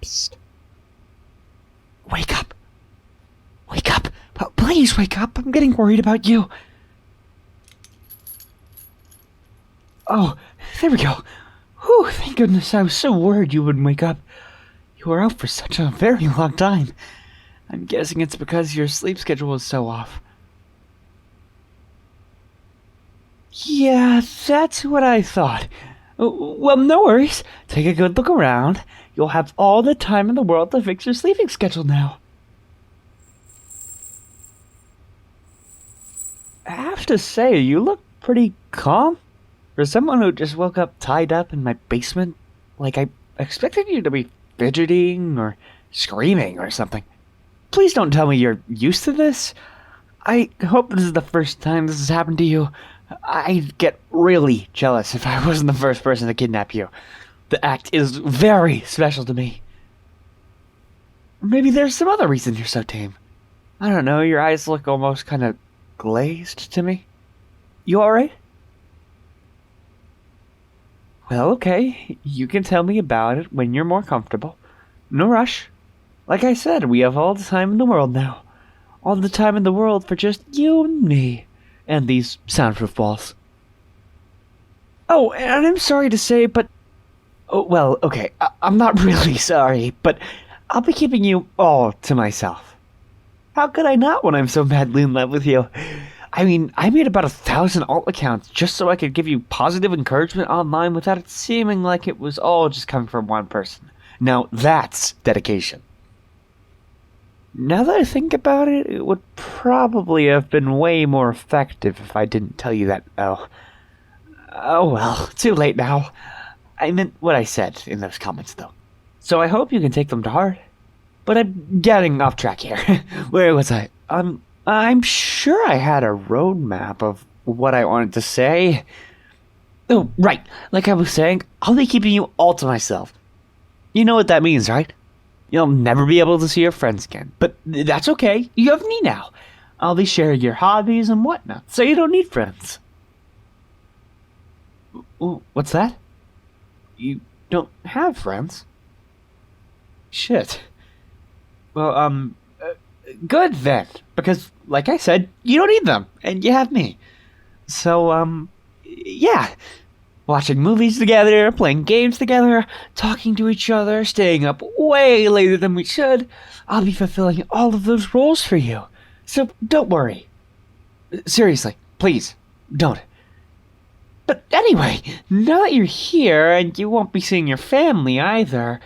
Psst. Wake up. Wake up. Please wake up. I'm getting worried about you. Oh, there we go. Whew, thank goodness. I was so worried you wouldn't wake up. You were out for such a very long time. I'm guessing it's because your sleep schedule was so off. Yeah, that's what I thought. Well, no worries. Take a good look around. You'll have all the time in the world to fix your sleeping schedule now. I have to say, you look pretty calm. For someone who just woke up tied up in my basement, like I expected you to be fidgeting or screaming or something. Please don't tell me you're used to this. I hope this is the first time this has happened to you. I'd get really jealous if I wasn't the first person to kidnap you. The act is very special to me. Maybe there's some other reason you're so tame. I don't know, your eyes look almost kind of glazed to me. You alright? Well, okay, you can tell me about it when you're more comfortable. No rush. Like I said, we have all the time in the world now. All the time in the world for just you and me. And these soundproof walls. Oh, and I'm sorry to say, but... Oh, well, okay, I'm not really sorry, but I'll be keeping you all to myself. How could I not when I'm so madly in love with you? I mean, I made about 1,000 alt accounts just so I could give you positive encouragement online without it seeming like it was all just coming from one person. Now, that's dedication. Now that I think about it, it would probably have been way more effective if I didn't tell you that, oh well, too late now. I meant what I said in those comments, though. So I hope you can take them to heart. But I'm getting off track here. Where was I? I'm sure I had a roadmap of what I wanted to say. Oh, right. Like I was saying, I'll be keeping you all to myself. You know what that means, right? You'll never be able to see your friends again. But that's okay. You have me now. I'll be sharing your hobbies and whatnot, so you don't need friends. What's that? You don't have friends? Shit. Well, good then. Because, like I said, you don't need them, and you have me. So, yeah. Watching movies together, playing games together, talking to each other, staying up way later than we should. I'll be fulfilling all of those roles for you. So, don't worry. Seriously, please, don't. But anyway, now that you're here, and you won't be seeing your family either,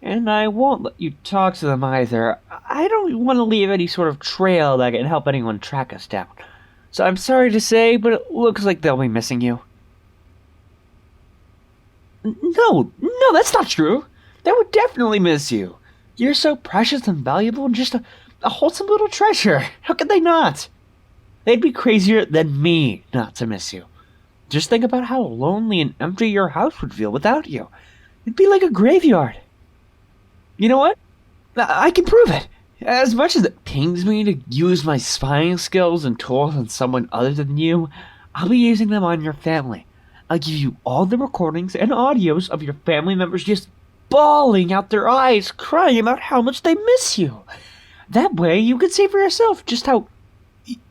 and I won't let you talk to them either, I don't want to leave any sort of trail that can help anyone track us down. So I'm sorry to say, but it looks like they'll be missing you. No, that's not true. They would definitely miss you. You're so precious and valuable and just a wholesome little treasure. How could they not? They'd be crazier than me not to miss you. Just think about how lonely and empty your house would feel without you. It'd be like a graveyard. You know what? I can prove it. As much as it pains me to use my spying skills and tools on someone other than you, I'll be using them on your family. I'll give you all the recordings and audios of your family members just bawling out their eyes, crying about how much they miss you. That way you can see for yourself just how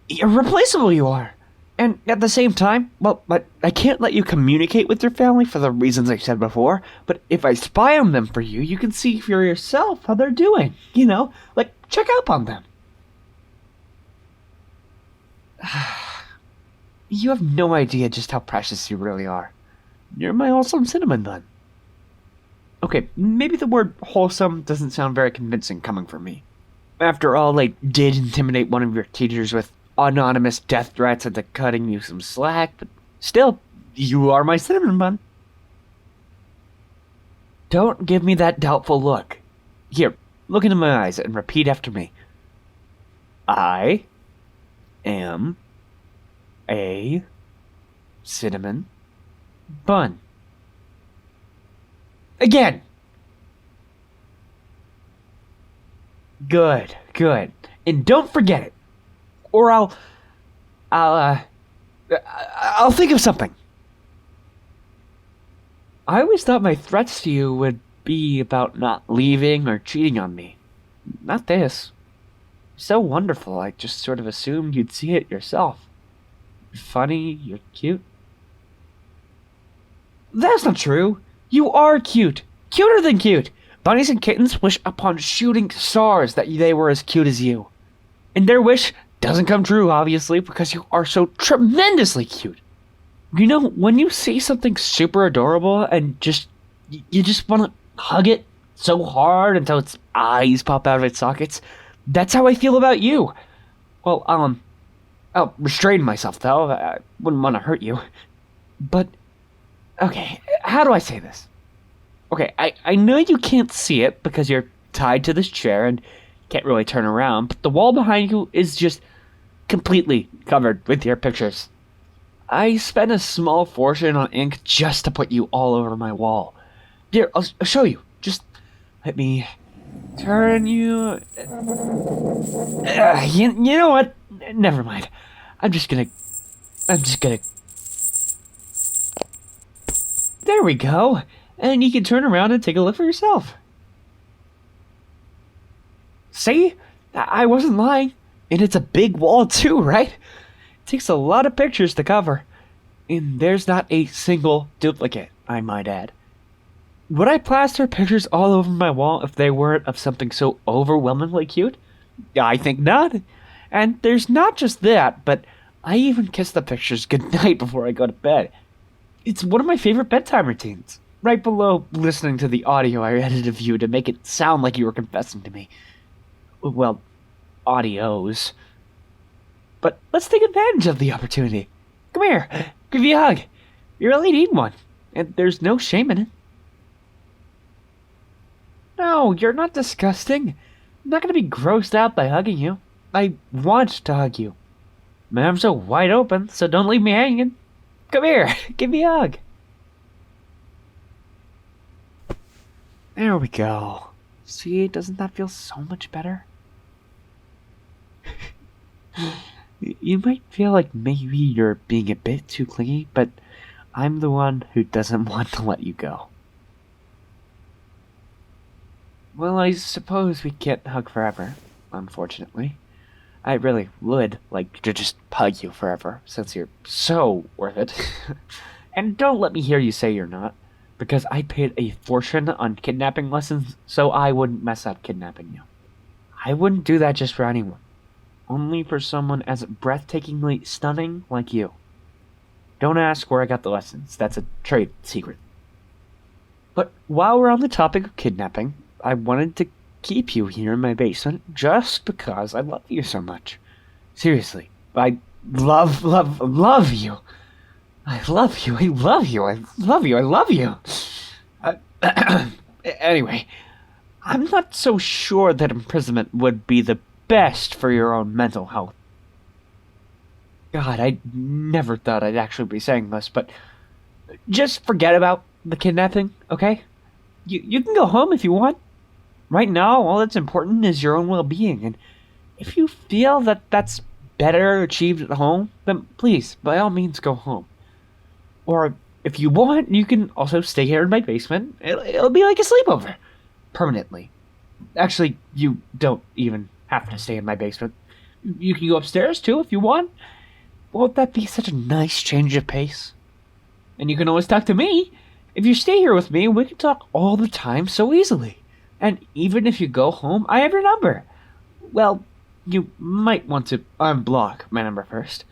irreplaceable you are. And at the same time, well, I can't let you communicate with your family for the reasons I said before, but if I spy on them for you, you can see for yourself how they're doing. You know, like, check up on them. You have no idea just how precious you really are. You're my wholesome cinnamon bun. Okay, maybe the word wholesome doesn't sound very convincing coming from me. After all, I did intimidate one of your teachers with anonymous death threats into cutting you some slack, but still, you are my cinnamon bun. Don't give me that doubtful look. Here, look into my eyes and repeat after me. I am a cinnamon bun. Again. Good. And don't forget it. Or I'll think of something. I always thought my threats to you would be about not leaving or cheating on me. Not this. You're so wonderful, I just sort of assumed you'd see it yourself. You're funny, you're cute. That's not true. You are cute. Cuter than cute. Bunnies and kittens wish upon shooting stars that they were as cute as you. And their wish doesn't come true, obviously, because you are so tremendously cute. You know, when you see something super adorable and you just want to hug it so hard until its eyes pop out of its sockets, that's how I feel about you. Well, I'll restrain myself, though. I wouldn't want to hurt you. But, okay, how do I say this? Okay, I know you can't see it because you're tied to this chair and can't really turn around, but the wall behind you is just completely covered with your pictures. I spent a small fortune on ink just to put you all over my wall. Here, I'll show you. Just let me turn you... you know what? Never mind. I'm just gonna... There we go. And you can turn around and take a look for yourself. See? I wasn't lying. And it's a big wall too, right? It takes a lot of pictures to cover. And there's not a single duplicate, I might add. Would I plaster pictures all over my wall if they weren't of something so overwhelmingly cute? I think not. And there's not just that, but I even kiss the pictures goodnight before I go to bed. It's one of my favorite bedtime routines. Right below listening to the audio I edited of you to make it sound like you were confessing to me. Well, audios. But let's take advantage of the opportunity. Come here, give you a hug. You really need one, and there's no shame in it. No, you're not disgusting. I'm not gonna be grossed out by hugging you. I want to hug you. My arms are wide open, so don't leave me hanging. Come here, give me a hug. There we go. See, doesn't that feel so much better? You might feel like maybe you're being a bit too clingy, but I'm the one who doesn't want to let you go. Well, I suppose we can't hug forever, unfortunately. I really would like to just hug you forever, since you're so worth it. And don't let me hear you say you're not, because I paid a fortune on kidnapping lessons, so I wouldn't mess up kidnapping you. I wouldn't do that just for anyone. Only for someone as breathtakingly stunning like you. Don't ask where I got the lessons. That's a trade secret. But while we're on the topic of kidnapping, I wanted to keep you here in my basement just because I love you so much. Seriously, I love you. I love you, I love you, I love you, I love you. Anyway, I'm not so sure that imprisonment would be the best for your own mental health. God, I never thought I'd actually be saying this, but just forget about the kidnapping, okay? You can go home if you want. Right now, all that's important is your own well-being, and if you feel that that's better achieved at home, then please, by all means, go home. Or if you want, you can also stay here in my basement. It'll be like a sleepover. Permanently. Actually, you don't even have to stay in my basement. You can go upstairs, too, if you want. Won't that be such a nice change of pace? And you can always talk to me. If you stay here with me, we can talk all the time so easily. And even if you go home, I have your number. Well, you might want to unblock my number first.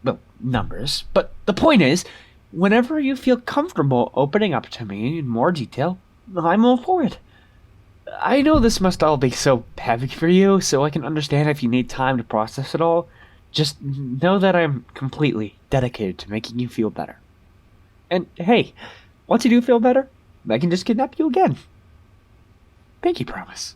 Well, numbers. But the point is, whenever you feel comfortable opening up to me in more detail, I'm all for it. I know this must all be so heavy for you, so I can understand if you need time to process it all. Just know that I'm completely dedicated to making you feel better. And hey, once you do feel better, I can just kidnap you again. Pinky promise.